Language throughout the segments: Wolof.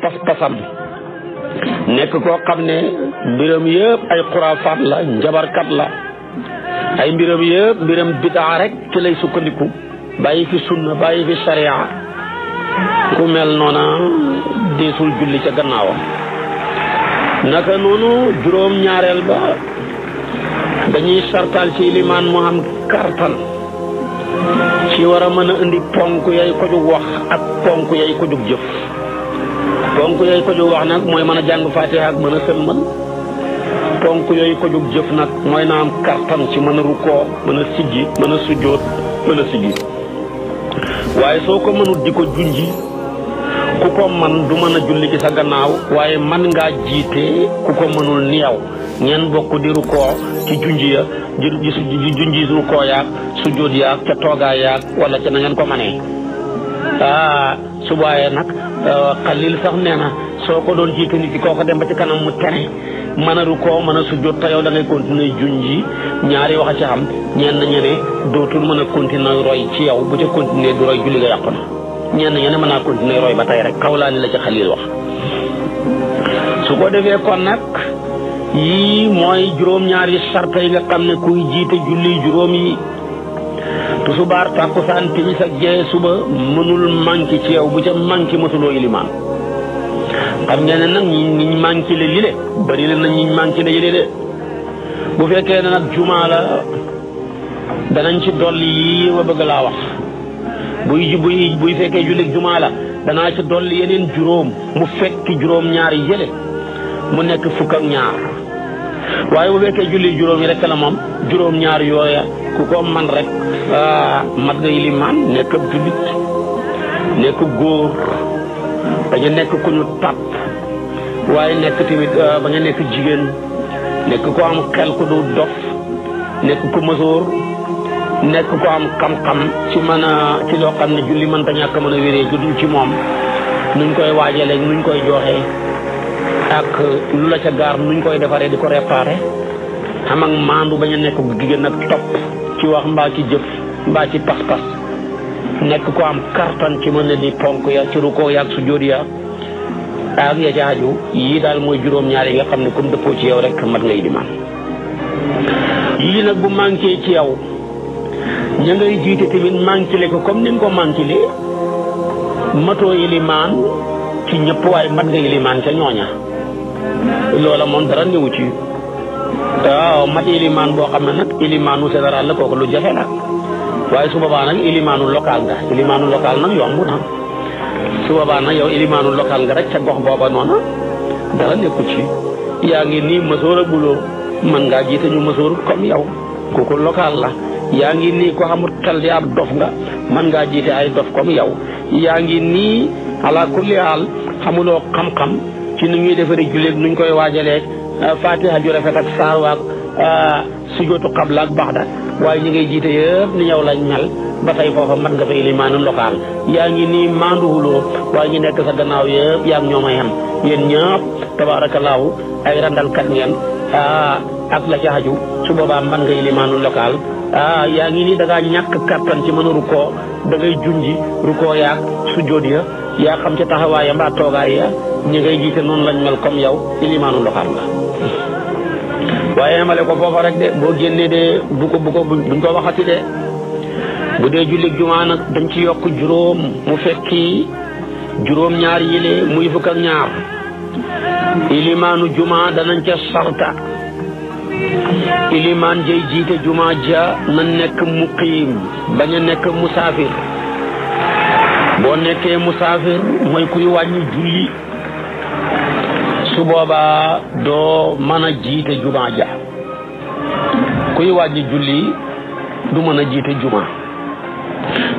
pas-pasam nekk koo xam ne mbiram yëpp ay xuraafaat la njabarkat la ay mbiram yëpp mbiram bidaa rek ci lay sukkandiku bàyyi fi sunna bàyyi fi sharia ku mel noona deesul julli ca gannaawam. naka noonu juróom ñaareel ba dañuy sartal ci limaan mu am kartan ci war a mën a indi ponk yay ko jug wax ak ponk yay ko jug jëf. ponk yooyu ko jug wax nag mooy mën a jàng Faatiha ak mën a sëlmal ponk yooyu ko jug jëf nag mooy na am kartan ci mën a rukkoo mën a siggi mën a sujjóot mën a siggi. waaye soo ko mënut di ko junji ku ko man du mën a julli ci sa gannaaw waaye man ngaa jiite ku ko mënul ni yow ngeen bokk di rukkoo ci junji ya di junji rukkoo yaag sujjóot yaag ca toogaay yaag wala ca na ngeen ko manee su baaye nag xalil sax nee na soo ko doon jiite nit ki koo ko dem ba ci kanam mu tene mën a rukkoo mën a sujjóot te yow da ngay continuer junji ñaari wax a ci xam ñenn ñene dootul mën a continuer roy ci yow bu ca continuer du roy julli nga yàqu na ñenn ñene mën naa continuer roy ba tey rek xawlaa ni la ci xalil wax. su ko defee kon nag yii mooy juróom-ñaari sarta yi nga xam ne kuy jiite julli juróom yi tusubaar tàkkusaan timis ak gee suba mënul manqué ci yow bu ca manqué mësuloo ilimaan. xam ngeen ne nag ñiñ manqué le lile bari leen na ñiñ manqué le yile de bu fekkee ne nag jumaa la danañ ci dolli yi ma bëgg laa wax buy fekkee jullit jumaa la danaa ci dolli yeneen juróom mu fekki juróom ñaar yële mu nekk fukk ak ñaar. waaye bu fekkee julli juróom yi rek la moom juróom ñaar yooya ku ko man rek mat nga ilimaan nekk ab jullit nekk góor bañ a nekk ku ñu tàpp waaye nekk tamit bañ a nekk jigéen nekk ko am xel ku du dof nekk ku mësoor nekk ko am xam-xam ci mën a ci loo xam ne julli mën ta ñàkk mën a wéree judul ci moom nuñ koy waajale nuñ koy joxee ak lu la ca gaar nuñ koy defaree di ko réparé xam ak maandu bañ a nekk jigéen nag topp ci wax mbaa ci jëf mbaa ci pas-pas nekk ko am kartan ci mën a di ponk ya ci rukkoo yaag sujjóot ya ak ya ca aju yii daal mooy juróom-ñaar yi nga xam ne comme dëppoo ci yow rek mat ngay limaan. yii nag bu manqué ci yow ña ngay jiite tamit manqué ko comme ni nga ko manqué matoo ilimaan ci ñëpp waaye mat nga ilimaan ca ñooña loola moom dara newu ci. waaw mat ilimaan boo xam ne nag ilimaanu général la kooku lu jafe la waaye su boobaa nag ilimaanu local nga ilimaanu local nag yomb na su boobaa nag yow ilimaanu local nga rek ca gox booba noona dara nekku ci. yaa ngi nii mësoor a buloo mën ngaa jiite ñu mësoor comme yow kooku local la. yaa ngi nii ko xamul xel di ab dof nga mën ngaa jiite ay dof comme yow. yaa ngi nii ala kulli haal xamuloo xam-xam ci nu ñuy defaree julleeg nuñ koy waajaleeg Faatiha ju rafet ak saar waag sujootu xabla ak baxda waaye ñi ngay jiite yëpp ni yow lañ mel ba tey foofa mat nga fa ilimaanu local. yaa ngi nii maanduwuloo waaye ñu nekk sa gannaaw yëpp yaa ngi ñoom a yem yéen ñëpp tabaarakallaahu ay randalkat ngeen ak la ca aju su boobaa mat nga ilimaanu local. yaa ngi nii da ngaa ñàkk kattan ci mën a rukkoo da ngay junji rukkoo yaag sujjóot ya yaa xam ca taxawaaya mbaa toogaay ya ñi ngay jiite noonu lañ mel comme yow ilimaanu local nga. waaye yemale ko foofa rek de boo génnee de buñ ko waxati de bu dee jullit jumaa nag dañ ci yokk juróom mu fekki juróom ñaar yile muy fukk ak ñaar. ilimaanu jumaa danañ ca sarta ilimaan jay jiite jumaa ja na nekk muqiim bañ a nekk musaafir. boo nekkee musaafir mooy kuy wàññi julli su boobaa doo mën a jiite jumaa ja kuy wàññi julli du mën a jiite jumaa.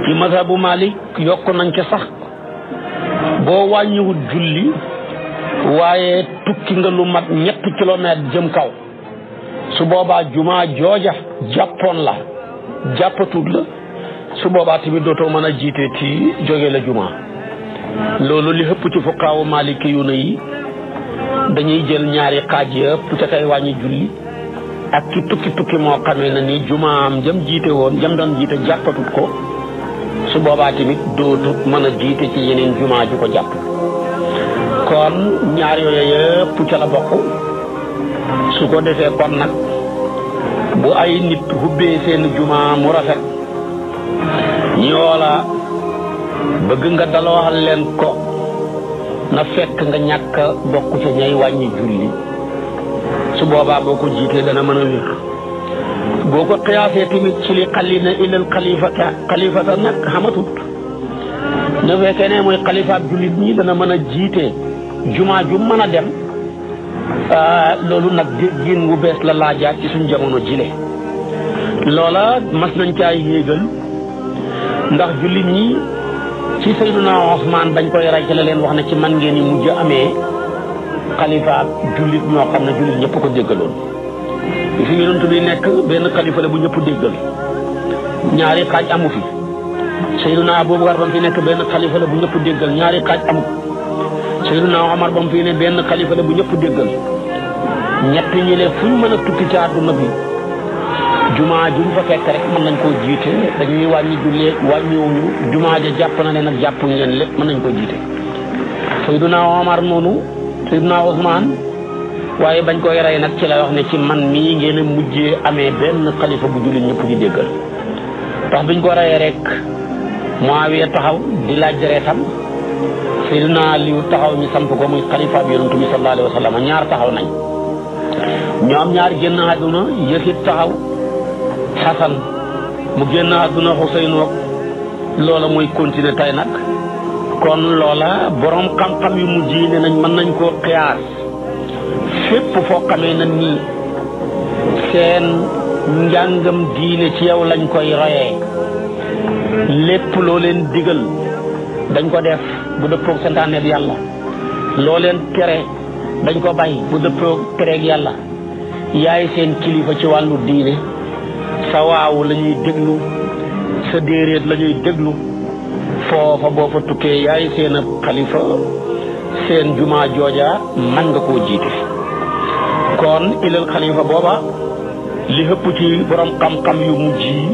ci mazhabu Malik yokk nañ ca sax boo wàññiwut julli waaye tukki nga lu mat 3 kilomètres jëm kaw su boobaa jumaa jooja jàppoon la jàppatut la su boobaa tamit dootoo mën a jiite ci jóge la jumaa loolu li ëpp ci fuqaawu maliki yu ne yi dañuy jël ñaari xaaj yëpp ca kay wàññi julli ak ki tukki moo xamee na ni jumaam jëm jiite woon jëm doon jiite jàppatut ko su boobaa tamit dootut mën a jiite ci yeneen jumaa ju ko jàpp kon ñaar yooyu yëpp ca la bokk su ko defee kon nag bu ay nit hubbee seen jumaa mu rafet ñoo la bëgg nga dalooxal leen ko na fekk nga ñàkk bokk ca ñay wàññi julli su boobaa boo ko jiitee dana mën a wér boo ko xiyaasee tamit ci li xalina ilal xalifata nag xamatut na fekkee ne mooy xalifaab jullit ñi dana mën a jiite jumaa ju mën a dem loolu nag déggin wu bees la laajaat ci suñ jamono jile loola mas nañ caay yéegal ndax jullit ñi ci Sayyiduna Usmaan bañ koy rey ci la leen wax ne ci man ngeen yi mujj amee xalifa jullit ñoo xam ne jullit ñëpp ko déggaloon fi yonent bi nekk benn xalifa la bu ñëpp déggal ñaari xaaj amu fi Sayyiduna Abubakar ba mu fi nekk benn xalifa la bu ñëpp déggal ñaari xaaj amu Sayyiduna Omar ba mu fi ne benn xalifa la bu ñëpp déggal ñett ñi le fuñ mën a tukki ci àdduna bi jumaa juñ fa fekk rek mën nañ koo jiite dañuy wàññi jullee wàññiwuñu jumaa ja jàpp na leen ak jàppuñ leen lépp mën nañ koo jiite Sayyiduna Omar noonu Sayyiduna Usmaan waaye bañ koy rey nag ci la wax ne ci man mii ngeen a mujjee amee benn xalifa bu jullit ñëpp di déggal tax biñ ko reyee rek Muawiya taxaw di laaj deretam Sayyiduna Aliyu taxaw ñu samp ko muy xalifa bi Yonent bi sallallahu alayhi wa sallam ñaar taxaw nañ ñoom ñaar génn àdduna Yasiid taxaw Xasan mu génn àdduna Xuseyn loola mooy continuer tey nag kon loola borom xam-xam yu mujj yi ne nañ mën nañ koo xiyaas fépp foo xamee na nii seen njàngam diine ci yow lañ koy royee lépp loo leen digal dañ ko def bu dëppoog santaaneeb yàlla loo leen tere dañ ko bàyyi bu dëppoog tereeg yàlla yaay seen kilifa ci wàllu diine sa waaw la ñuy déglu sa déeréet la ñuy déglu foofa boo fa tukkee yaay seen ab xalifa seen jumaa jooja man nga koo jiite kon ilal xalifa booba li ëpp ci borom xam-xam yu mujj yi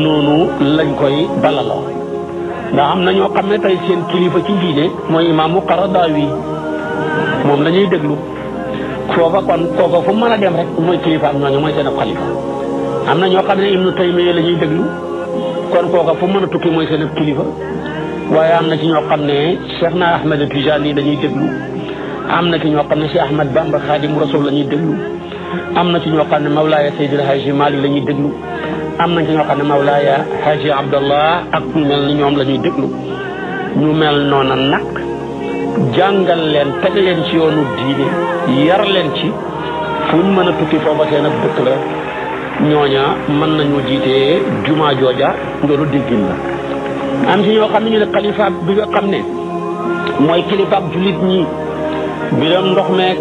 noonu lañ koy balaloo ndax am na ñoo xam ne tey seen kilifa ci diine mooy imaamu Qaradaawi moom la ñuy déglu foofa kon kooka fu mën a dem rek mooy kilifa ak ñooñu mooy seen ab xalifa am na ñoo xam ne Ibnu Taymiya la ñuy déglu kon kooka fu mën a tukki mooy seen ab kilifa waaye am na ci ñoo xam ne Cheikh na Ahmed Tijani la ñuy déglu am na ci ñoo xam ne Cheikh Ahmed Bamba Xaadimu Rasuul la ñuy déglu am na ci ñoo xam ne Mawlaaya Seydil Haaji Maalik la ñuy déglu am na ci ñoo xam ne Mawlaaya Haaji Abdallah ak ñu mel ni ñoom la ñuy déglu ñu mel noona nag jàngal leen teg leen ci yoonu diine yar leen ci fu ñu mën a tukki foofa seen ab dëkk la ñooña mën nañu jiitee jumaa jooja loolu déggin la am ci ñoo xam ne ñu ne xalifa bi nga xam ne mooy kilifaab jullit ñi mbiram ndox meek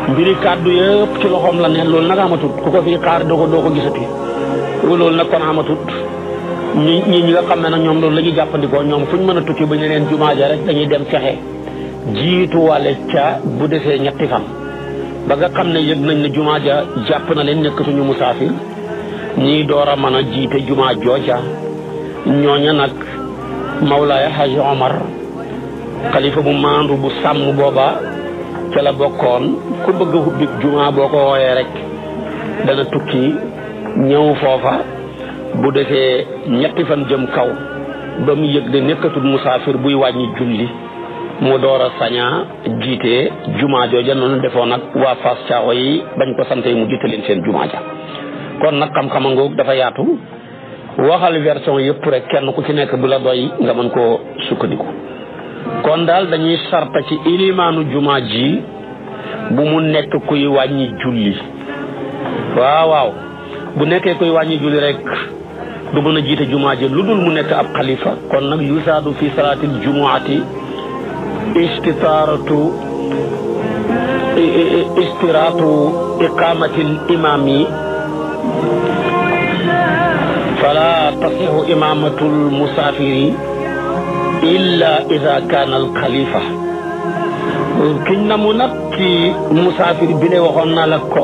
mbiri kàddu yëpp ci loxoom la ne loolu nag amatut ku ko fii xaar doo ko gisati loolu nag kon amatut ñi nga xam ne nag ñoom loolu la ñuy jàppandikoo ñoom fu ñu mën a tukki ba ñu leen jumaa ja rek dañuy dem fexe jiituwale ca bu desee ñetti fan ba nga xam ne yëg nañ ne jumaa ja jàpp na leen nekkatuñu musaafir ñii door a mën a jiite jumaa jooja ñooña nag Mawlaaya Haji Omar xalifa bu maandu bu sàmm booba ca la bokkoon ku bëgg a hubbi jumaa boo ko wooyee rek dana tukki ñëw foofa bu defee ñetti fan jëm kaw ba mu yëg de nekkatul musaafir buy wàññi julli mu door a saña jiite jumaa jooja noonu defoon nag waa Fass Caaxo yi bañ ko sante mu jiite leen seen jumaa ja kon nag xam-xama ngoog dafa yaatu waxal version yëpp rek kenn ku ci nekk bu la doy nga mën koo sukkandiku kon daal dañuy sarta ci ilimaanu jumaa ji bu mu nekk kuy wàññi julli waaw bu nekkee kuy wàññi julli rek du mën a jiite jumaa ji lu dul mu nekk ab xalifa kon nag yusaadu fi salaatil jumuati istiraatu iqamatil imami fala tasixu imamatul musafiri illa ida kaana al xalifa kiñ na mu nag ci musaafir bi le waxoon naa la ko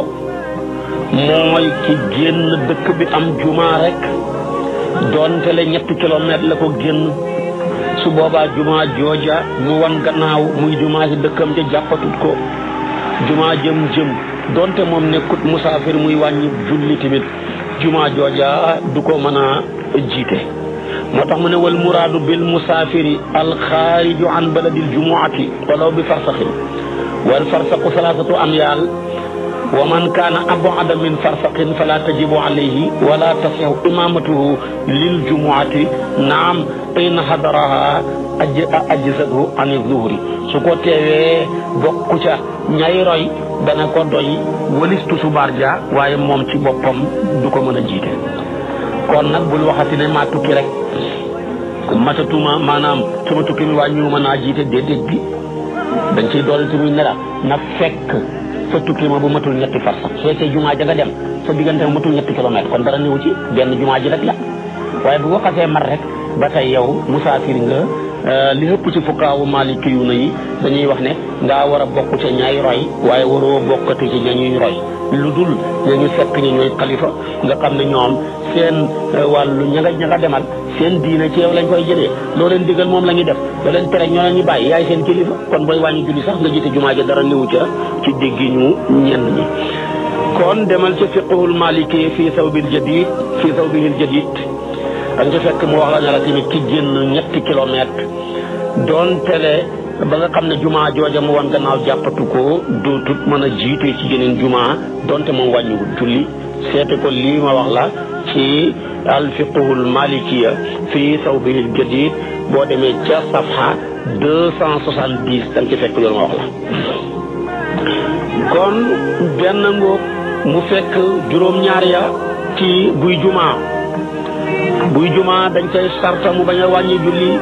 mooy ki génn dëkk bi am jumaa rek doonte le 3 kilomètres la ko génn su boobaa jumaa jooja mu wan gannaaw muy jumaa si dëkkam ja jàppatut ko jumaa jëm doonte moom nekkut musaafir muy wàññi julli tamit jumaa jooja du ko mën a jiite moo tax mu ne wal muraadu bil musaafiri alxaariju an baladil jumuati walaw bi farsaxin wal farsaqu 3 amyaal wa man kaana ab'ada min farsaqin fala tajibu alayhi wala tasihu imamatuhu lil jumuati naam in hadaraha ajzatu an zuhri su ko teewee bokku ca ñay roy dana ko doy walistu subaar ja waaye moom ci boppam du ko mën a jiite kon nag bul waxati ne maa tukki rek matatuma maanaam sama tukki mi wàññiwu ma naa jiite déedéet bi dañ ciy doole tamit ne la na fekk sa tukki ma bu matul 3 farsax soo see jumaa ja nga dem sa diggante ma matul 3 kilomètres kon dara néew ci benn jumaa ji rek la waaye bu ko xasee mar rek ba tey yow musaafir nga li ëpp ci fukkaawu maliki yu na yi dañuy wax ne ngaa war a bokk ca ñaay roy waaye waroo bokkati ci ñañuy roy lu dul ñu fekk ñi ñooy xalifa nga xam ne ñoom seen wàllu ña nga demal seen diine ci yow lañ koy jëlee loo leen digal moom la ñuy def loo leen tere ñoo leen ñu bàyyi yaay seen kilifa kon booy wàññi julli sax nga jiite jumaa ja dara néew ca ci déggi ñu ñenn ñi kon demal ca fiqhul maliki fii sawbil jadid ak nga fekk mu wax la ne la tamit ki génn 3 kilomètres doon tele ba nga xam ne jumaa jooja mu wan gannaaw jàppatu ko dootut mën a jiite ci geneen jumaa donte moom wàññiwut julli seete ko lii ma wax la ci alfiqhul malikiya fii sawbihil jadid boo demee ca safha 270 da nga ci fekk loolu ma wax la kon benn ngoog mu fekk juróom-ñaar ya ci buy jumaa dañ cay sarta mu bañ a wàññi julli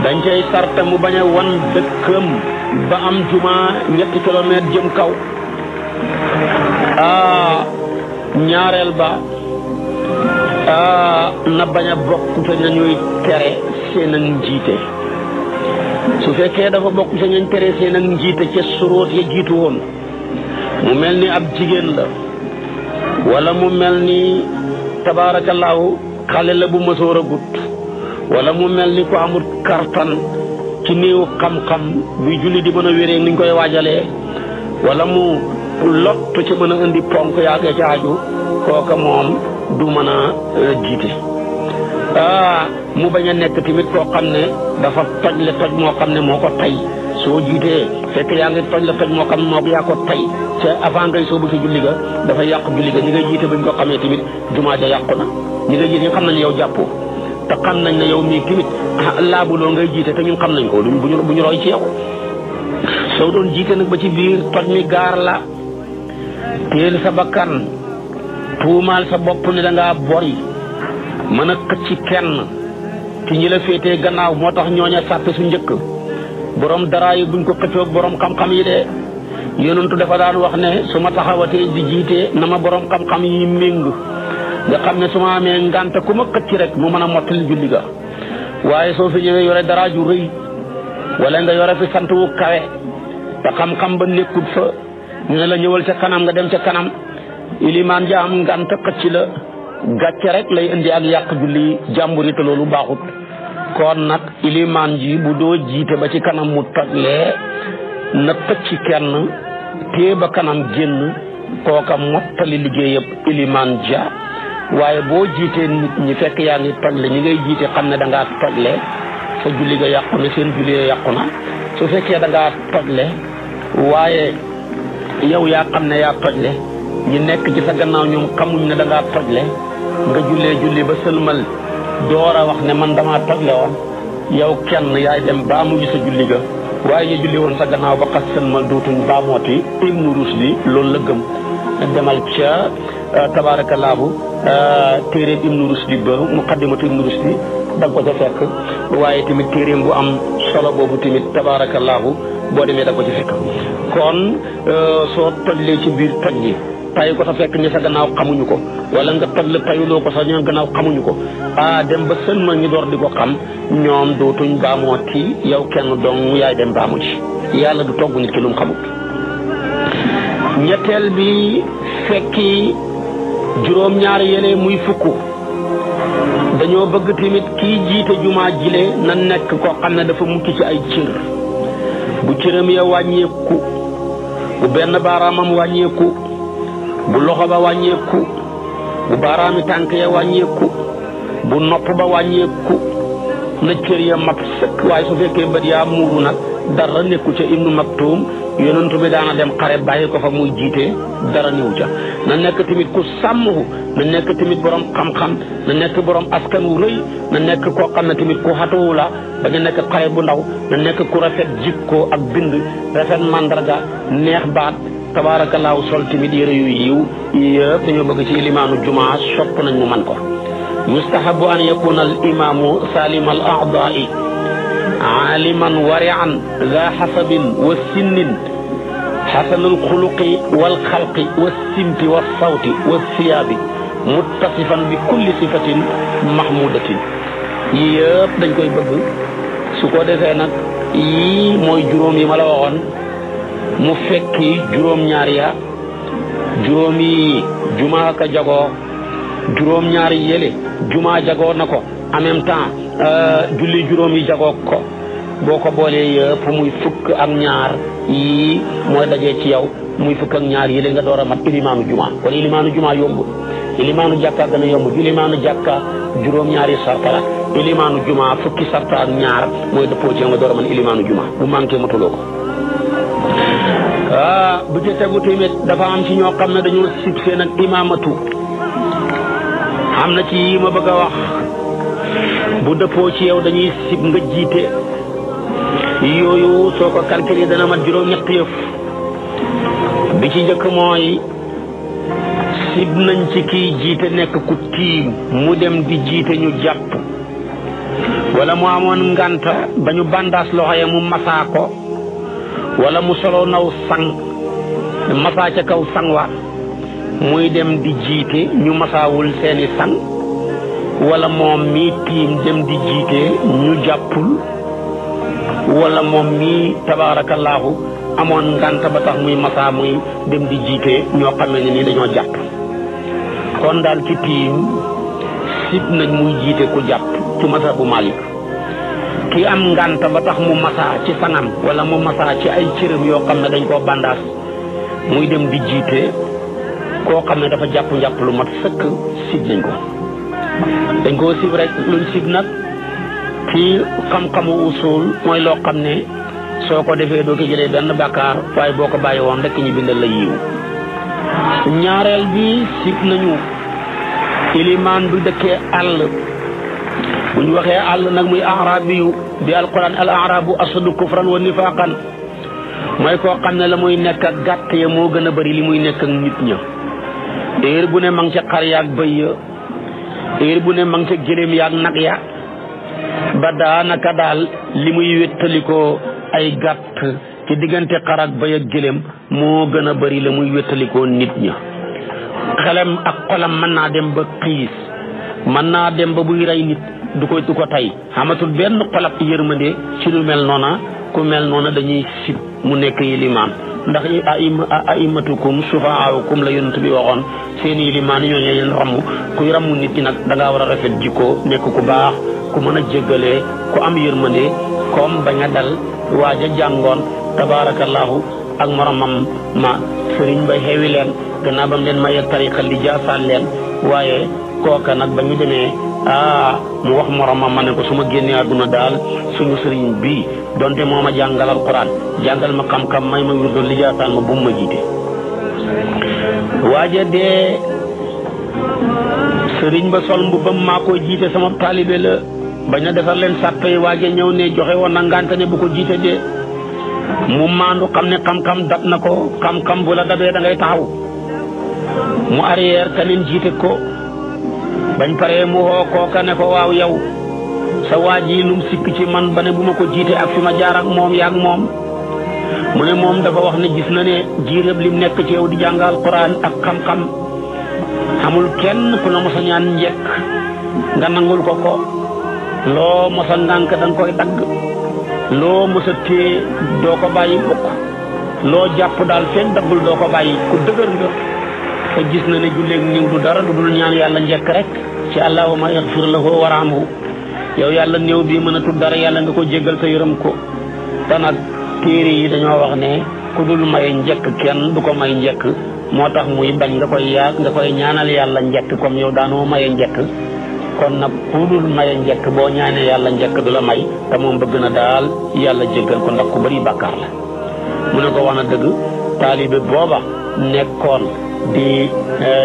dañ cay sarta mu bañ a wan dëkkam ba am jumaa 3 kilomètres jëm kaw ñaareel ba na bañ a bokk te nañuy tere seen ak njiite su fekkee dafa bokk te nañ tere seen ak njiite ca suróot ya jiitu woon mu mel ni ab jigéen la wala mu mel ni tabaarakallaahu xale la bu mësoor a gut wala mu mel ni ko amul kartan ci néew xam-xam buy julli di mën a wéree niñ koy waajalee wala mu lott ci mën a indi ponk yaagee ci aju kooka moom du mën a jiite mu bañ a nekk tamit koo xam ne dafa toj moo xam ne moo ko tay soo jiitee fekk yaa ngi toj moo xam ne moo yaa ko tay te avant ngay soobu ci julli ga dafa yàq julli ga ñi ngay jiite buñ ko xamee tamit jumaa ja yàqu na ñi ngay jiite xam nañ yow jàppoo te xam nañ ne yow mii tamit laabuloo ngay jiite te ñun xam nañ ko bu ñu roy ci yow soo doon jiite nag ba ci biir toj mi gaar la teel sa bakkan tuumaal sa bopp ne da ngaa bori mën a xëcc kenn ci ñi la féetee gannaaw moo tax ñooña sàppe su njëkk borom dara yi buñ ko xëccoog borom xam-xam yi de yonentu dafa daan wax ne su ma taxawatee di jiite na ma borom xam-xam yi méng nga xam ne su ma amee ngànte ku ma xëcc rek mu mën a mottali julli ga waaye soo fi ñëwee yore dara ju rëy wala nga yore fi sant wu kawe te xam-xam ba nekkut fa ñu ne la ñëwal ca kanam nga dem ca kanam ilimaan ja am ngànte xëcc la gàcce rek lay indi ak yàq julli jàmburi te loolu baaxut kon nag ilimaan ji bu doo jiite ba ci kanam mu tojlee na xëcc kenn tée ba kanam génn kooka mottali liggéey yëpp ilimaan ja waaye boo jiitee nit ñi fekk yaa ngi tojle ñi ngay jiite xam ne da ngaa tojle sa julli ga yàqu na seen julli ga yàqu na su fekkee da ngaa tojle waaye yow yaa xam ne yaa tojle ñi nekk ci sa gannaaw ñoom xamuñ ne da ngaa tojle nga julli ba sëlmal door a wax ne man damaa tojle woon yow kenn yaay dem baa mu sa julli ga waaye ñu julli woon sa gannaaw ba xas sëlmal dootuñ baa mooti Ibnu Rusdi loolu la gëm demal ca tabaarakallaahu téeréem Ibnu Rusdi ba muqaddimatu Ibnu Rusdi da nga ko ca fekk waaye tamit téeréem bu am solo boobu tamit tabaarakallaahu boo demee da nga ko ci fekk kon soo tojlee ci biir toj gi tay ko sa fekk ñi sa gannaaw xamuñu ko wala nga tëll tayuloo ko sa ña gannaaw xamuñu ko dem ba sën ma ñu door di ko xam ñoom dootuñ baamoo ci yow kenn dong yaay dem baamu ci yàlla du togg nit ki lu mu xamut ñetteel bi fekki juróom-ñaar yële muy fukk dañoo bëgg tamit kii jiite jumaa jile na nekk koo xam ne dafa mucc ci ay cër bu cëram ya wàññeeku bu benn baaraamam wàññeeku bu loxo ba wàññeeku bu baaraami tànk ya wàññeeku bu nopp ba wàññeeku na cër ya mat sëkk waaye su fekkee bët yaa muuru nag dara nekku ca Ibnu Maktum yonent bi daana dem xare bàyyi ko fa muy jiite dara niwu ca na nekk tamit ku sàmmu na nekk tamit borom xam-xam na nekk borom askan wu rëy na nekk koo xam ne tamit ku xatuwu la ba nga nekk xale bu ndaw na nekk ku rafet jikko ak bind rafet mandarga neex baat tabaarakallaahu sol tamit yére yu yiw yëpp dañoo bëgg ci limaanu jumaa sopp nañ mu man ko yustahabu an yakuna al imaamu salima al a'daa'i aliman wari'an za hasabin wa sinnin hasanul xuluqi wal xalqi wa simti wa sawti wa siyaabi muttasifan bi kulli sifatin mahmudatin yii yëpp dañ koy bëgg su ko defee nag yii mooy juróom yi ma la waxoon mu fekki juróom-ñaar ya juróomi jumaa ka jagoo juróom-ñaari yële jumaa jagoo na ko en même temps julli juróom yi jagoo ko boo ko boolee yëpp muy fukk ak ñaar yii mooy dajee ci yow muy fukk ak ñaar yële nga door a mat ilimaanu jumaa kon ilimaanu jumaa yombul ilimaanu jàkka gën a yomb ilimaanu jàkka juróom-ñaari sarta la ilimaanu jumaa fukki sarta ak ñaar mooy dëppoo ci yow nga door a man ilimaanu jumaa bu manqué matuloo ko bu ci tegu tamit dafa am ci ñoo xam ne dañoo sib seen ak imaamatu am na ci yi ma bëgg a wax bu dëppoo ci yow dañuy sib nga jiite yooyu soo ko calculé dana mat juróom-ñett yëf bi ci njëkk mooy sib nañ ci kiy jiite nekk ku tiim mu dem di jiite ñu jàpp wala mu amoon nganta ba ñu bandaas loxo ya mu masaa ko wala mu solo naw sang masaa ca kaw sang wa muy dem di jiite ñu masaawul seeni sang wala moom mii tiim dem di jiite ñu jàppul wala moom mii tabaarakallaahu amoon ngant ba tax muy masaa muy dem di jiite ñoo xam ne ni dañoo jàpp kon daal ci tiim sib nañ muy jiite ku jàpp ci masa bu Malik ki am ngant ba tax mu masaa ci sangam wala mu masaa ci ay cëram yoo xam ne dañ koo bandaas muy dem di jiite koo xam ne dafa jàpp lu mat sëkk sib nañ ko dañ koo sib rek luñ sib nag ci xam-xamu usul mooy loo xam ne soo ko defee doo ko jëlee benn bàkkaar waaye boo ko bàyyi woon rek ñu bindal la yiw ñaareel bi sib nañu ilimaan bu dëkkee àll bu ñu waxee àll nag muy arabi yu bi alquran al arabu asadu kufran wa nifaqan mooy koo xam ne la muy nekk ak gàtt ya moo gën a bëri li muy nekk ak nit ña heure bu ne ma ngi ca xar yaag bëy ya heure bu ne ma ngi ca gëléem yaag nag ya ba daanaka daal li muy wéttalikoo ay gàtt ci diggante xar ak bëy ak gëléem moo gën a bëri la muy wéttalikoo nit ña xelam ak xolam mën naa dem ba xiis mën naa dem ba buy rey nit du ko tey xamatul benn xolab yërmande ci lu mel noona ku mel noona dañuy sib mu nekk yilimaan ndax aimatukum sufaaukum la yonent bi waxoon seen yilimaan ñoo leen ramm kuy ramm nit ñi nag da ngaa war a rafet jikko nekk ku baax ku mën a jéggalee ku am yërmande comme bañ a dal waaja jàngoon tabaarakallaahu ak moromam ma sëriñ ba xewi leen gannaaw ba mu leen may tariqa li jaasaan leen waaye kooka nag ba ñu demee mu wax moromam ma ne ko su ma génnee àdduna daal suñu sëriñ bii donte moo ma jàngal alquran jàngal ma xam-xam may ma wirdo li jaasaan ma bu mu ma jiite waaja dee sëriñ ba sol mbubbam maa ko jiite sama taalibe la bañ a defar leen sàppe yi waaja ñëw ne joxe woon na ngante ne bu ko jiite dee mu maandu xam ne xam-xam dab na ko xam-xam bu la dabee da ngay taxaw mu arrière keneen jiite ko bañ paree mu woo kooka ne ko waaw yow sa waa ji lum sikk ci man ba ne bu ma ko jiite ak fi ma jaar ak moom yaag moom mu ne moom dafa wax ne gis na ne jiirëb lim nekk ci yow di jàngal Quran ak xam-xam amul kenn ku la mos a ñaan njëkk nga nangul ko loo mos a ngànk da nga koy dagg loo mos a téye doo ko bàyyi bukk loo jàpp daal feeñ daggul doo ko bàyyi ku dëgër nga te gis na ne julleeg niw du dara du dul ñaan yàlla njëkk rek ci allahumma ighfir lahu warhamhu yow yàlla néew bii mën a tudd dara yàlla nga ko jéggal te yërëm ko te nag téere yi dañoo wax ne ku dul may njëkk kenn du ko may njëkk moo tax muy bañ nga koy ñaanal yàlla njëkk comme yow daanoo maye njëkk kon nag ku dul maye njëkk boo ñaanee yàlla njëkk du la may te moom bëgg na daal yàlla jéggal ko ndax ku bari bàkkaar la mu ne ko wax na dëgg taalibe booba nekkoon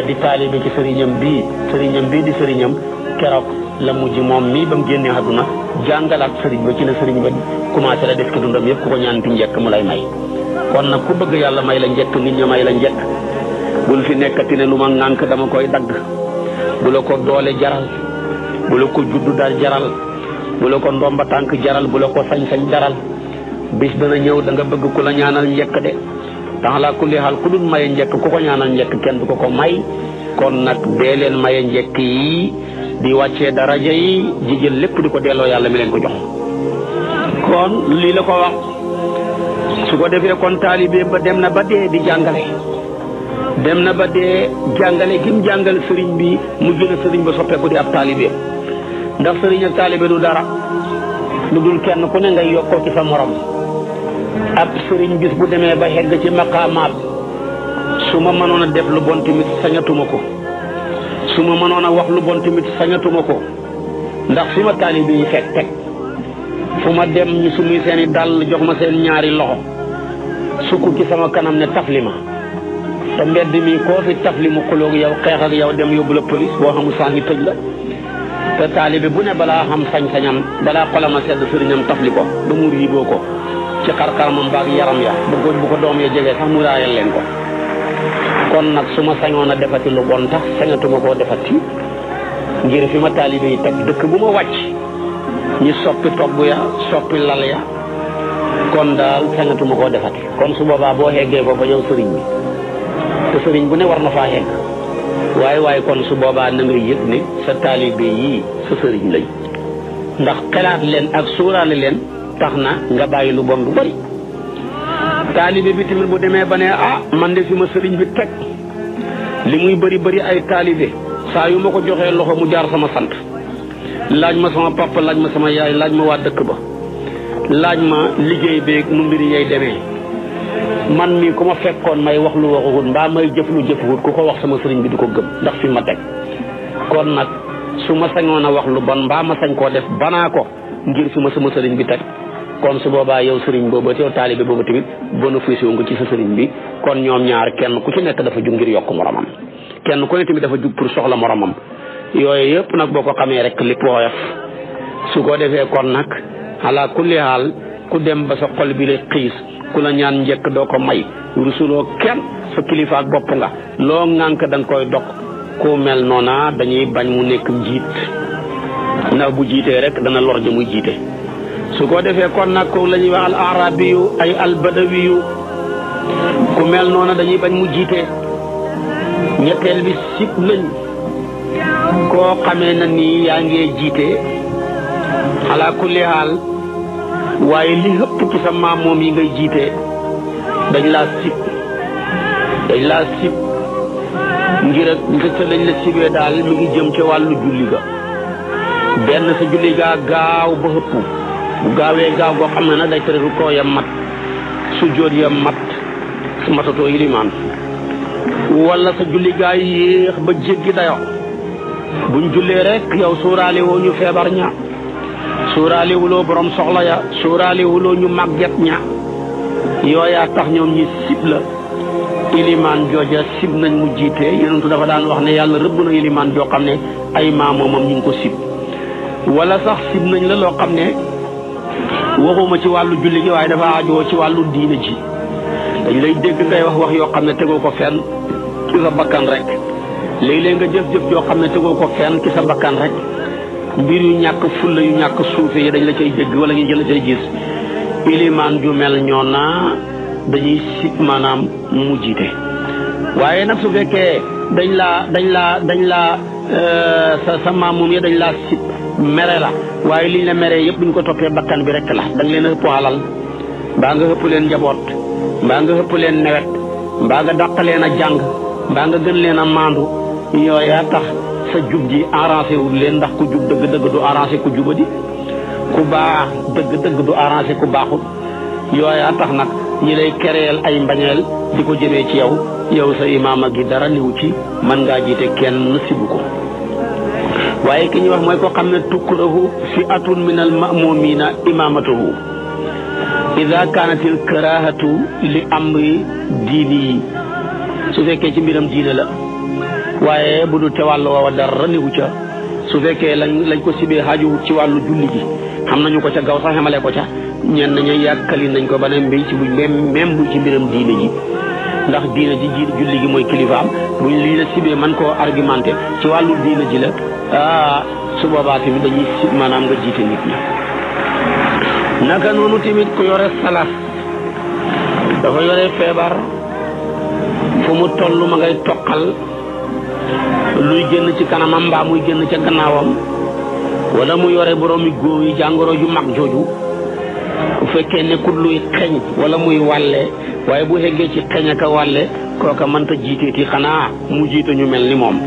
di taalibe ci sëriñam bii di sëriñam keroog la mujj moom mii ba mu génnee àdduna jàngalaat sëriñ ba ci la sëriñ ba commencé la def ci dundam yëpp ku ko ñaanti njëkk mu lay may kon nag ku bëgg yàlla may la njëkk nit ña may la njëkk bul fi nekkati ne lu ma ŋànk dama koy dagg bu la ko doole jaral bu la ko juddu dal jaral bu la ko ndomba tànk jaral bu la ko sañ-sañ jaral bis dana ñëw da nga bëgg ku la ñaanal njëkk de tax la kulli xaal ku dul maye njëkk ku ko ñaanal njëkk kenn du ko may kon nag dee leen maye njëkk yi di wàccee daraja yi jigéen lépp di ko delloo yàlla mi leen ko jox kon lii la ko wax su ko defee kon taalibe ba dem na ba dee di jàngale dem na ba dee jàngale gi mu jàngal sëriñ bi mu gën a sëriñ ba soppeeku di ab taalibe ndax sëriñ ak taalibe du dara lu dul kenn ku ne ngay yokkoo ci sa morom ab sëriñ bis bu demee ba xegg ci maqaamaat su ma mënoon a def lu bon tamit sañatuma ko su ma mënoon a wax lu bon tamit sañatuma ko ndax fi ma taalibe yi fekk teg fu ma dem ñu sumuy seeni dàll jox ma seen ñaari loxo sukk ci sama kanam ne tafli ma te mbedd mi koo fi tafli mu xuloog yow xeex ak yow dem yóbbu la police boo xamul saa ngi tëj la te taalibe bu ne balaa xam sañ-sañam balaa xolama sedd sëriñam tafli ko ba mu riiboo ko ci xar-xaramam baag yaram ya bu ko doom ya jegee sax mu raayal leen ko kon nag su ma sañoon a defati lu bon tax sañatuma koo defati ngir fi ma taalibe yi teg dëkk bu ma wàcc ñi soppi togg ya soppi lal ya kon daal sañatuma koo defati kon su boobaa boo xeggee ko ba yow sëriñ bi te sëriñ bu ne war na faa xegg waaye kon su boobaa na nga yëg ne sa taalibe yii sa sëriñ lañ ndax xelaat leen ak suuraale leen tax na nga bàyyi lu bon lu bari taalibe bi tamit bu demee ba ne man de fi ma sëriñ bi teg li muy bari ay taalibe saa yu ma ko joxee loxo mu jaar sama sant laaj ma sama papa laaj ma sama yaay laaj ma waa dëkk ba laaj ma liggéey beeg nu mbiri yay demee man mii ku ma fekkoon may wax lu waxuwut mbaa may jëf lu jëfuwut ku ko wax sama sëriñ bi du ko gëm ndax fi ma teg kon nag su ma sañoon a wax lu bon mbaa ma sañ koo def banaa ko ngir fi ma sama sëriñ bi teg kon su boobaa yow sëriñ boobu yow taalibe boobu tamit bénéfice nga ci sa sëriñ bi kon ñoom ñaar kenn ku ci nekk dafa jug ngir yokk moromam kenn ku ne tamit dafa jug pour soxla moromam yooyu yëpp nag boo ko xamee rek lépp woyof su ko defee kon nag ala kulli haal ku dem ba sa xol bi la xiis ku la ñaan njëkk doo ko may rusuloo kenn sa kilifa ak bopp nga loo ŋànk da nga koy dog ku mel noona dañuy bañ mu nekk njiit ndax bu jiitee rek dana lor ja muy jiite su ko defee kon nag ko la ñuy wax al arabiyu ay al badawiyu ku mel noona dañuy bañ mu jiite ñetteel bi sib nañ koo xamee na nii yaa ngee jiite ala kulli haal waaye li ëpp ci sa maam moom yi ngay jiite dañ laa sib ngir ak nga lañ la sibee daal mi ngi jëm ci wàllu julli ga benn sa julli gaa gaaw ba ëpp bu gaawee gaaw goo xam ne nag day tere rukkoo ya mat sujjóot ya mat matatoo yilimaan wala sa julli gaa yéex ba jéggi dayo buñ jullee rek yow suuraale woo ñu feebar ña suuraale wuloo borom soxla ya suuraale wuloo ñu màgget ña yooyaa tax ñoom ñi sib la ilimaan jooja sib nañ mu jiite yonentu dafa daan wax ne yàlla rëbb na ilimaan joo xam ne ay maamoomam ñu ngi ko sib wala sax sib nañ la loo xam ne waxuma ci wàllu julli gi waaye dafa ajoo ci wàllu diine ji dañ lay dégg ngay wax yoo xam ne tegoo ko fenn ci sa bakkan rek léeg-léeg nga jëf-jëf joo xam ne tegoo ko fenn ci sa bakkan rek mbir yu ñàkk fulla yu ñàkk suufe yi dañ la cay dégg wala ñu jël cay gis ilimaan ju mel ñoo na dañuy sib maanaam mu jiite. waaye nag su fekkee dañ laa sa maam moom ya dañ laa sib mere la waaye liñ la meree yëpp duñ ko toppee bakkan bi rek la da nga leen a ëpp alal mbaa nga ëpp leen njaboot mbaa nga ëpp leen nawet mbaa nga dàq leen a jàng mbaa nga gën leen a maandu yooyaa tax sa jub ji arrangé wul leen ndax ku jub dëgg-dëgg du arrangé ku jubadi ku baax dëgg-dëgg du arrangé ku baaxul yooyaa tax nag ñi lay kereel ay mbañeel di ko jëmee ci yow sa imaama gi dara niw ci mën ngaa jiite kenn sibu ko. waaye ki ñuy wax mooy ko xam ne tukrahu fi'atun min al ma'mumina imamatuhu ida kaanatil karahatu li amri diini yi su fekkee ci mbiram diine la waaye bu dul te wàllu woowa dara niwu ca su fekkee lañ ko sibee xaaju ci wàllu julli gi xam nañu ko ca gaw sax xamale ko ca ñenn ña yàkkali nañ ko ba ne mbéy ci bu même bu ci mbiram diine ji ndax diine ji julli gi mooy kilifaam buñ lii la sibee man koo argumenté ci wàllu diine ji la su boobaa tamit dañuy sib maanaam nga jiite nit ñi. naka noonu tamit ku yore salas dafa yore feebar fu mu toll ma ngay toqal luy génn ci kanamam mbaa muy génn ca gannaawam wala mu yore boroomi góom yi jàngoro ju mag jooju bu fekkee nekkul luy xeeñ wala muy wàlle waaye bu xeggee ci xeeñ ak a wàlle kooka mënta jiiteeti xanaa mu jiite ñu mel ni moom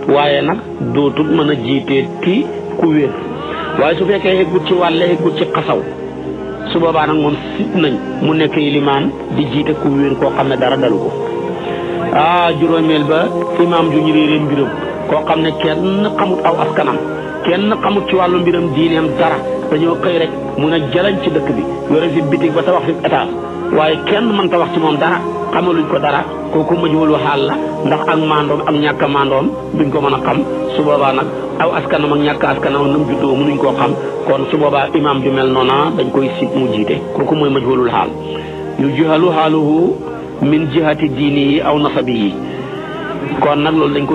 waaye nag dootut mën a jiiteeti ku wér waaye su fekkee xeggut ci wàlle xeggut ci xasaw su boobaa nag moom sib nañ mu nekk ilimaan di jiite ku wér koo xam ne dara dalu ko. juróomeel ba imaam ju ñu réeree mbiram koo xam ne kenn xamut aw askanam kenn xamut ci wàllu mbiram diineem dara dañoo xëy rek mun a jalañ ci dëkk bi yore fi bitig ba tabax fi étage waaye kenn mën ta wax ci moom dara xamaluñ ko dara kooku majhulu xaal la ndax ak maandoom ak ñàkk a maandoom duñ ko mën a xam su boobaa nag aw askanam ak ñàkk askanam nam juddoo mënuñ koo xam kon su boobaa imaam ju mel noona dañ koy sib mu jiite kooku mooy majhulul xaal yu juhalu xaaluhu min jihati diini yi aw nasabi yi kon nag loolu dañ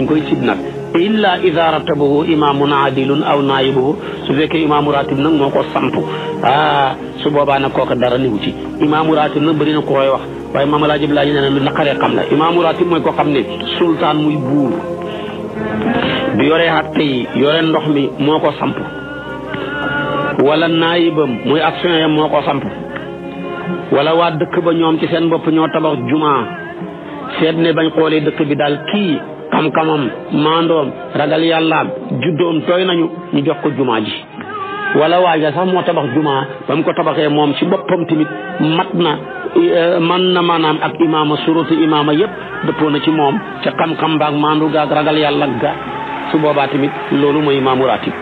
koy sib nag illa ida ratabahu imaamun adilun aw naayibuhu su fekkee imaamu ratib nag moo ko samp su boobaa nag kooka dara niwu ci imaamu ratib nag bëri na ko koy wax waaye maama laa jëb laa ñu ne lu naqaree xam la imaamu ratib mooy ko xam ne sultaan muy buur bi yore àtte yi yore ndox mi moo ko samp wala naayibam muy action yam moo ko samp wala waa dëkk ba ñoom ci seen bopp ñoo tabax jumaa seet ne bañ xoolee dëkk bi daal kii xam-xamam maandoom ragal yàllaam juddoom tooy nañu ñu jox ko jumaa ji wala waaja sax moo tabax jumaa ba mu ko tabaxee moom ci boppam tamit man na maanaam ak imaama surutu imaama yëpp dëppoo na ci moom ca xam-xam baag maandu gaag ragal yàlla ga su boobaa tamit loolu mooy imaamu ratib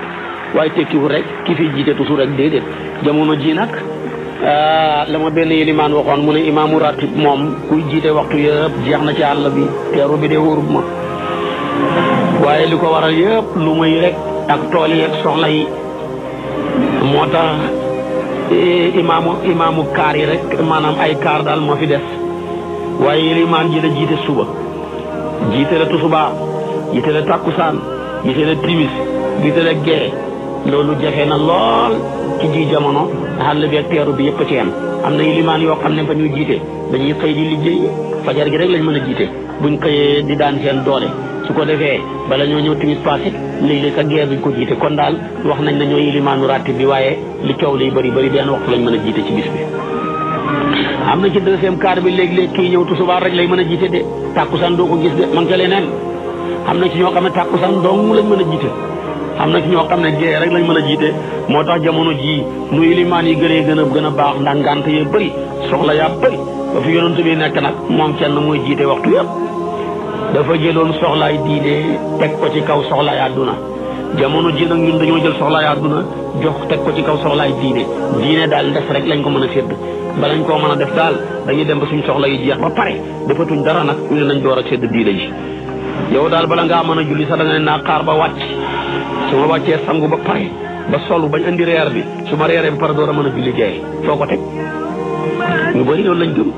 waaye tekkiwul rek ki fi jiite toujours rek déedéet jamono ji nag la ma benn yélimaan waxoon mu ne imaamu ratib moom kuy jiite waxtu yëpp jeex na ci àll bi teeru bi de wóorub ma waaye li ko waral yëpp lu muy rek ak tool yi ak soxla yi moo tax imaamu kaar yi rek maanaam ay kaar daal moo fi des waaye yélimaan ji la jiite suba jiite la tusuba jiite la takkusaan jiite la timis jiite la gee loolu jafe na lool ci ji jamono xàll bi ak teeru bi yëpp ci am na yélimaan yoo xam ne fa ñuy jiite dañuy xëy di liggéey fajar gi rek lañ mën a jiite buñ xëyee di daan seen doole su ko defee bala ñoo ñëw timis passé léeg-léeg sa geer duñ ko jiite kon daal wax nañ ne ñoo yélimaanu ratib bi waaye li coow liy bëri benn waxtu lañ mën a jiite ci bis bi. am na ci deuxième quart bi léeg-léeg kii ñëw tusubaar rek lay mën a jiite de tàkkusaan doo ko gis de man ca leneen am na ci ñoo xam ne tàkkusaan dong lañ mën a jiite am na ci ñoo xam ne gée rek lañ mën a jiite moo tax jamono jii nu yélimaan yi gën a baax ndax ngànt yee bëri soxla yaa bëri ba fi yonent bi nekk nag moom kenn mooy jiite waxtu yëpp dafa jëloon soxlaay diine teg ko ci kaw soxlaay àdduna jamono ji nag ñun dañoo jël soxlaay àdduna jox teg ko ci kaw soxlaay diine daal def rek lañ ko mën a sédd balañ koo mën a def daal dañuy dem ba suñ soxla yi jeex ba pare defatuñ dara nag ñu ne nañ door a sédd diine ji yow daal bala ngaa mën a julli sax da nga ne naa xaar ba wàcc su ma wàccee sangu ba pare ba solu bañ andi reer bi su ma reeree ba pare door a mën a julli jeex foo ko teg ñu bëri noonu lañ gëm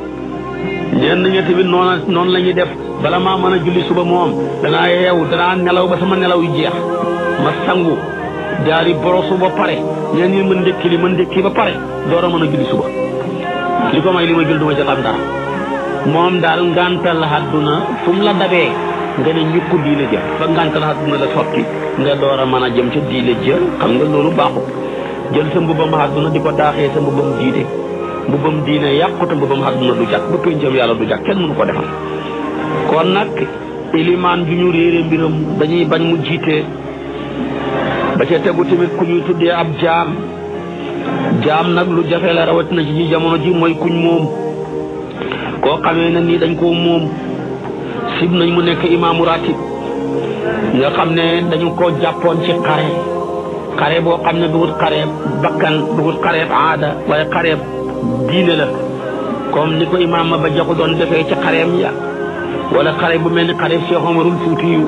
ñenn ñi tamit noonu la ñuy def bala maa mën a julli suba moom danaa yeewu danaa nelaw ba sama nelaw yu jeex ma sangu daal di borosu ba pare ñenn ñi mën ndékki ba pare door a mën a julli suba li ko may li ma jël duma ca xam dara moom daal ngantal àdduna fu mu la dabee nga ne ñukk diine ja ba ngantal àdduna la sotti nga door a mën a jëm ca diine ja xam nga loolu baaxut jël sa mbubam àdduna di ko daaxee sa mbubam diine mbubam diine yàqute mbubam àdduna du jàkk ba péncam yàlla du jàkk kenn mënu ko defal kon nag ilimaan ju ñu réere mbiram dañuy bañ mu jiite ba ca tegu tamit ku ñuy tuddee ab jaam nag lu jafe la rawatina ci jamono ji mooy kuñ moom koo xamee ne nii dañ koo moom sib nañ mu nekk imaamu ratib nga xam ne dañu ko jàppoon ci xare boo xam ne dugut xareeb bakkan dugut xareeb aada waaye xareeb diine la comme ni ko imaam ma ba jaxu doon defee ci xareem ya wala xare bu mel ni xareeb Cheikh Omarul Fuutiyu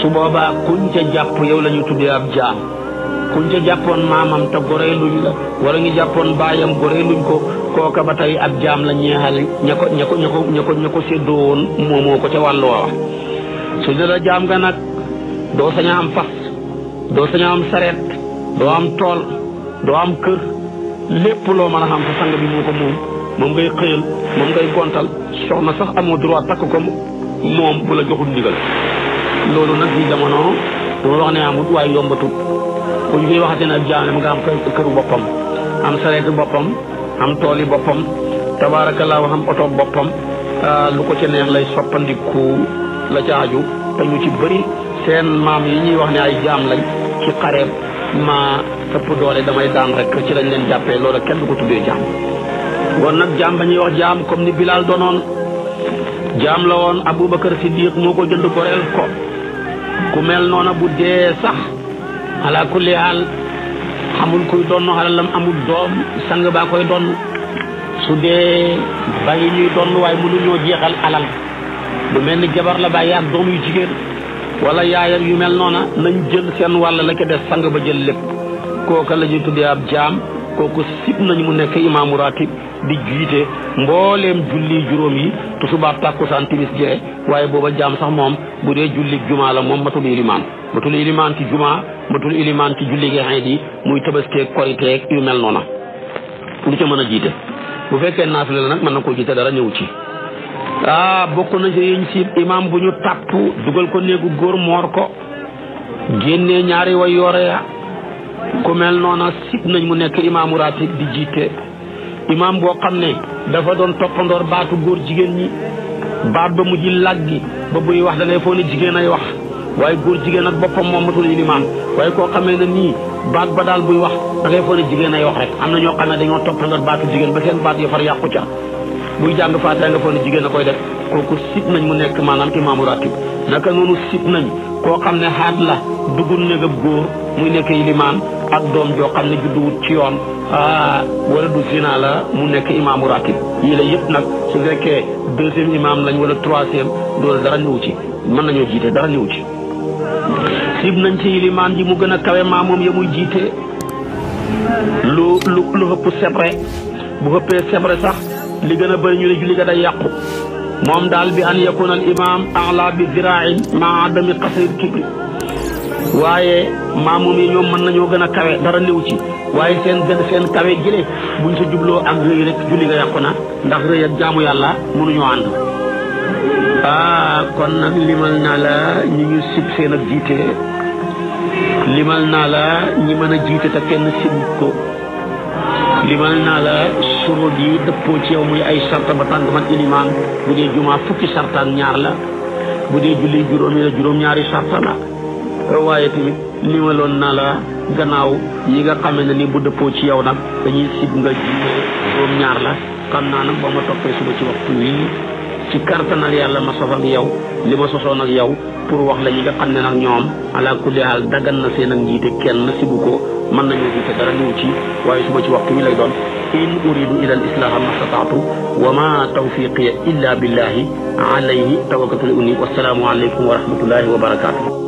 su boobaa kuñ ca jàpp yow la ñu tuddee ab jaam kuñ ca jàppoon maamam te goree luñ la wala ñu jàppoon baayam goree luñ ko kooka ba tey ab jaam la ñeexal ña ko séddoo woon moomoo ko ca wàllu waawa su ne la jaam nga nag doo sañ a am fas doo sañ a am sareet doo am tool doo am kër lépp loo mën a xam sa sang bi moo ko moom ngay xëyal moom ngay gontal soxna sax amoo droit takk ko moom bu la joxul ndigal loolu nag di jamono dama wax ne amut waaye yombatut ku ñu koy waxate ne jaam nga am këru boppam am sareetu boppam am tooli boppam tabaarakallaa am oto boppam lu ko ci neex lay soppandiku la caaju te ñu ci bëri seen maam yi ñuy wax ne ay jaam lañ ci xareeb ma ëpp doole damay daan rek ci lañ leen jàppee loolu kenn du ko tuddee jaam woon nag jaam ba ñuy wax jaam comme ni Bilal doonoon jaam la woon Aboubacar Siddiq moo ko jënd goreel ko ku mel noona bu dee sax ala kulli haal xamul kuy donn alalam amul doom sang baa koy donn su dee bàyyi ñuy donn waaye mënuñoo jeexal alal lu mel ni jabar la bàyyi ak doom yu jigéen wala yaayam yu mel noona nañ jël seen wàll la ca des sang ba jël lépp kooka la ñuy tuddee ab jaam kooku sib nañ mu nekk imaamu ratib di jiite mbooleem julli juróom yi tusubaar tàkkusaan timis gee waaye booba jaam sax moom bu dee julli jumaa la moom matul ilimaan ci jumaa matul ilimaan ci julli gi xeet yi muy tëbaskeeg koriteeg yu mel noona lu ca mën a jiite bu fekkee naafila la nag mën na koo jiite dara ñëw ci bokk na ci yiñ si imaam bu ñu tàpp dugal ko néegu góor moor ko génnee ñaari way yoore ya ku mel noona sib nañ mu nekk imaamu ratib di jiite imaam boo xam ne dafa doon toppandoor baatu góor jigéen ñi baat ba mujj làggi ba buy wax da ngay foo ne jigéen ay wax waaye góor jigéen ak boppam moom matul ilimaan waaye koo xamee ne nii baat ba daal buy wax da ngay foo ne jigéen ay wax rek am na ñoo xam ne dañoo toppandoor baatu jigéen ba seen baat yi far yàqu ca buy jàng faatiha nga foo ne jigéen a koy def kooku sib nañ mu nekk maanaam imaamu ratib naka noonu sib nañ koo xam ne xaat la dugul néegab góor muy nekk ilimaan ak doom joo xam ne judduwut ci yoon wala du zina la mu nekk imaamu ratib yii la yëpp nag su fekkee deuxième imam lañ wala troisième loolu dara ñëw ci mën nañoo jiite dara ñëw ci sib nañ ci ilimaan ji mu gën a kawe maa moom ya muy jiite lu ëpp sebre bu ëppee sebre sax li gën a bëri ñu ne julli ga day yàqu moom daal bi an yakuna al imam ala bi zirain ma adami qasri kibri waaye maamum yi ñoom mën nañoo gën a kawe dara néew ci waaye seen kawe jële buñ sa jubloo ak rëy rek julli nga yàqu na ndax rëy ak jaamu yàlla mënuñoo ànd kon nag limal naa la ñi ñu sib seen ak jiite limal naa la ñi mën a jiite te kenn sib ko limal naa la surut yi dëppoo ci yow muy ay sarta ba tànk man ilimaan bu dee jumaa fukki sarta ak ñaar la bu dee julli juróom yi la juróom-ñaari sarta la waaye tamit limaloon naa la gannaaw yi nga xamee ne ni bu dëppoo ci yow nag dañuy sib nga jiite juróom-ñaar la xam naa nag boo ma toppee suba ci waxtu wi ci kartanal yàlla ma sof ak yow li ma sosoon ak yow pour wax la ñi nga xam ne nag ñoom ala kulli haal daggan na seen ak njiite kenn sibu ko mën nañoo jiite dara ñëw ci waaye suba ci waxtu wi lay doon in uridu ila al islaha ma stataatu wa ma tawfiqiya illa billahi alayhi tawakkaltu li unni wassalaamu alaykum wa rahmatullahi wa barakatuh